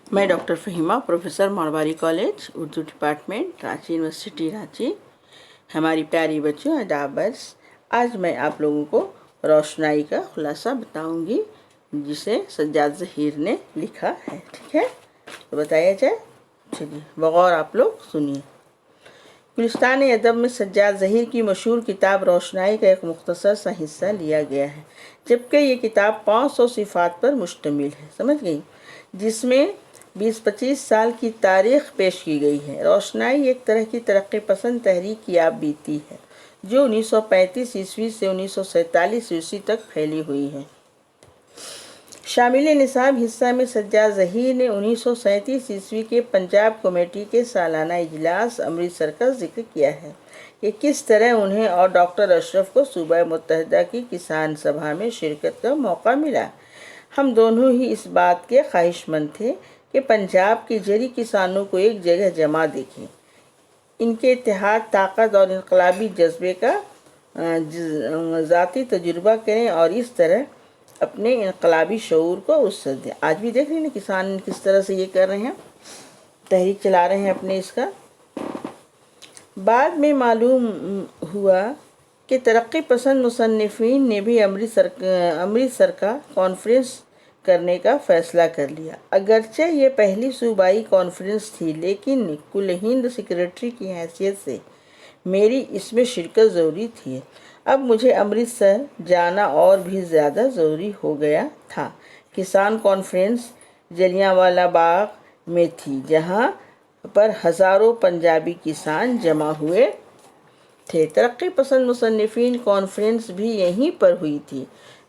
मैं doctor Fahima, professor Marwari college Urdu department, Ranchi university Ranchi. हमारी प्यारी बच्चों अदाबर्स, आज मैं आप लोगों को रोशनाई का खुलासा बताऊंगी जिसे सज्जाद ज़हीर ने लिखा है। ठीक है, तो बताया जाए। चलिए बगौर आप लोग सुनिए। गुलिस्तान अदब में सज्जाद ज़हीर की मशहूर किताब रोशनाई का एक मुख्तसर सा हिस्सा लिया गया है, जबकि ये किताब 500 सिफ़ात पर मुश्तमिल है, समझ गई, जिसमें 20-25 साल की तारीख़ पेश की गई है। रोशनाई एक तरह की तरक्की पसंद तहरीक की आप बीती है जो 1935 ईस्वी से 1947 ईस्वी तक फैली हुई है। शामिल निसाब हिस्सा में सज्जाद ज़हीर ने 1937 ईस्वी के पंजाब कमेटी के सालाना इजलास अमृतसर का जिक्र किया है कि किस तरह उन्हें और डॉक्टर अशरफ को सूबा मुत्तहिदा की किसान सभा में शिरकत का मौका मिला। हम दोनों ही इस बात के ख्वाहिशमंद थे कि पंजाब के जरी किसानों को एक जगह जमा देखें, इनके इत्तेहाद, ताकत और इनकलाबी जज्बे का ज़ाती तजुर्बा करें और इस तरह अपने इनकलाबी शऊर को वसअत दें। आज भी देख रहे हैं किसान किस तरह से ये कर रहे हैं, तहरीक चला रहे हैं अपने इसका। बाद में मालूम हुआ कि तरक्की पसंद मुसन्निफ़ीन ने भी अमृतसर का कॉन्फ्रेंस करने का फ़ैसला कर लिया। अगरचे ये पहली सूबाई कॉन्फ्रेंस थी, लेकिन कुल हिंद सेक्रेटरी की हैसियत से मेरी इसमें शिरकत ज़रूरी थी। अब मुझे अमृतसर जाना और भी ज़्यादा ज़रूरी हो गया था। किसान कॉन्फ्रेंस जलियांवाला बाग में थी, जहाँ पर हज़ारों पंजाबी किसान जमा हुए थे। तरक्की पसंद मुसन्निफ़ीन कॉन्फ्रेंस भी यहीं पर हुई थी।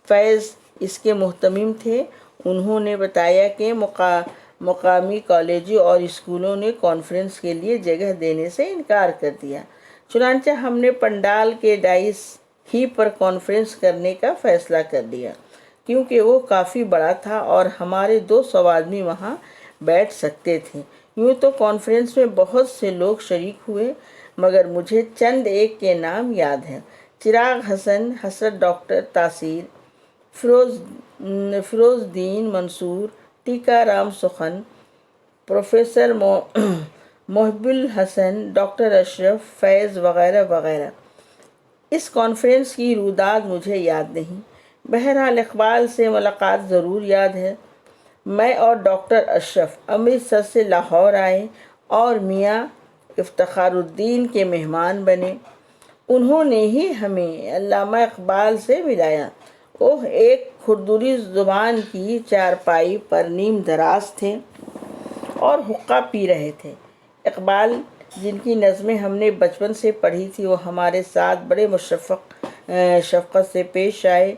फैज़ इसके मुहतमिम थे। उन्होंने बताया कि मुकामी कॉलेजों और स्कूलों ने कॉन्फ्रेंस के लिए जगह देने से इनकार कर दिया। चुनांचे हमने पंडाल के डाइस ही पर कॉन्फ्रेंस करने का फ़ैसला कर लिया, क्योंकि वो काफ़ी बड़ा था और हमारे 200 आदमी वहाँ बैठ सकते थे। यूँ तो कॉन्फ्रेंस में बहुत से लोग शरीक हुए, मगर मुझे चंद एक के नाम याद हैं: चिराग हसन, हसरत डॉक्टर तासीर, फिरोज़दीन मंसूर, टीकाराम सुखन, प्रोफेसर मोहब्बुल हसन, डॉक्टर अशरफ, फैज़ वगैरह वगैरह। इस कॉन्फ्रेंस की रुदाद मुझे याद नहीं, बहरहाल इकबाल से मुलाकात ज़रूर याद है। मैं और डॉक्टर अशरफ अमृतसर से लाहौर आए और मियाँ इफ्तिखारुद्दीन के मेहमान बने। उन्होंने ही हमें अल्लामा इकबाल से मिलाया। ओह, एक खुरदुरी ज़ुबान की चारपाई पर नीम दराज थे और हुक्का पी रहे थे। इकबाल, जिनकी नज़में हमने बचपन से पढ़ी थी, वो हमारे साथ बड़े शफ़क़त से पेश आए।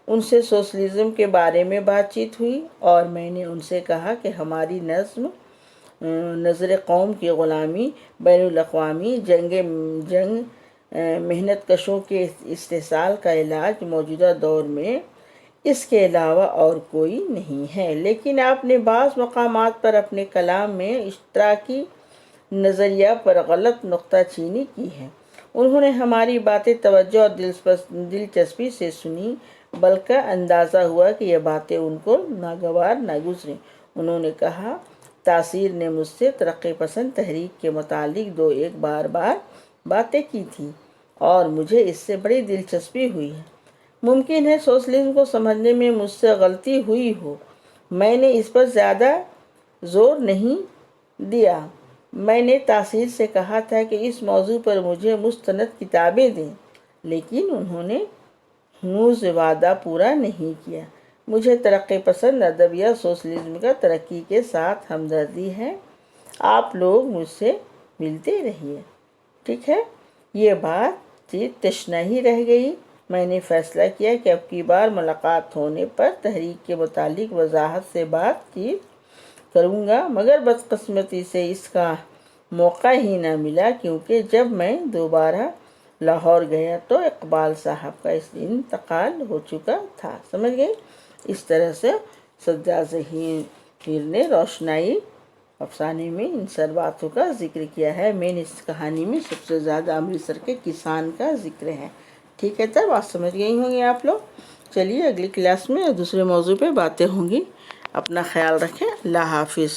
उनसे सोशलिज़म के बारे में बातचीत हुई और मैंने उनसे कहा कि हमारी नज़र कौम की ग़ुलामी, बैनुल अक़वामी जंग मेहनत कशों के इस्तेसाल का इलाज मौजूदा दौर में इसके अलावा और कोई नहीं है। लेकिन आपने बाज़ मकामात पर अपने कलाम में इश्तराकी नज़रिया पर गलत नुक्ताचीनी की है। उन्होंने हमारी बातें तवज्जो और दिलचस्पी से सुनी, बल्कि अंदाज़ा हुआ कि यह बातें उनको नागवार न गुजरें। उन्होंने कहा, तासीर ने मुझसे तरक्की पसंद तहरीक के मुतालिक 2-1 बार बातें की थी और मुझे इससे बड़ी दिलचस्पी हुई है। मुमकिन है सोशलिज्म को समझने में मुझसे गलती हुई हो। मैंने इस पर ज़्यादा ज़ोर नहीं दिया। मैंने तासीर से कहा था कि इस मौजू पर मुझे मुस्तनद किताबें दें, लेकिन उन्होंने मुझसे वादा पूरा नहीं किया। मुझे तरक्की पसंद अदब या सोशलिज्म का तरक्की के साथ हमदर्दी है। आप लोग मुझसे मिलते रहिए, ठीक है। ये बातचीत तशना ही रह गई। मैंने फ़ैसला किया कि अब की बार मुलाकात होने पर तहरीक के मुतालिक वजाहत से बातचीत करूँगा, मगर बदकिस्मती से इसका मौका ही ना मिला, क्योंकि जब मैं दोबारा लाहौर गया तो इकबाल साहब का इस इंतकाल हो चुका था। समझ गए। इस तरह से सज्जाद ज़हीर ने रोशनाई अफसाने में इन सब बातों का जिक्र किया है। मेन इस कहानी में सबसे ज़्यादा अमृतसर के किसान का जिक्र है। ठीक है, तब बात समझ गई होंगी आप लोग। चलिए अगली क्लास में दूसरे मौजू पे बातें होंगी। अपना ख्याल रखें। अल्लाह हाफिज़।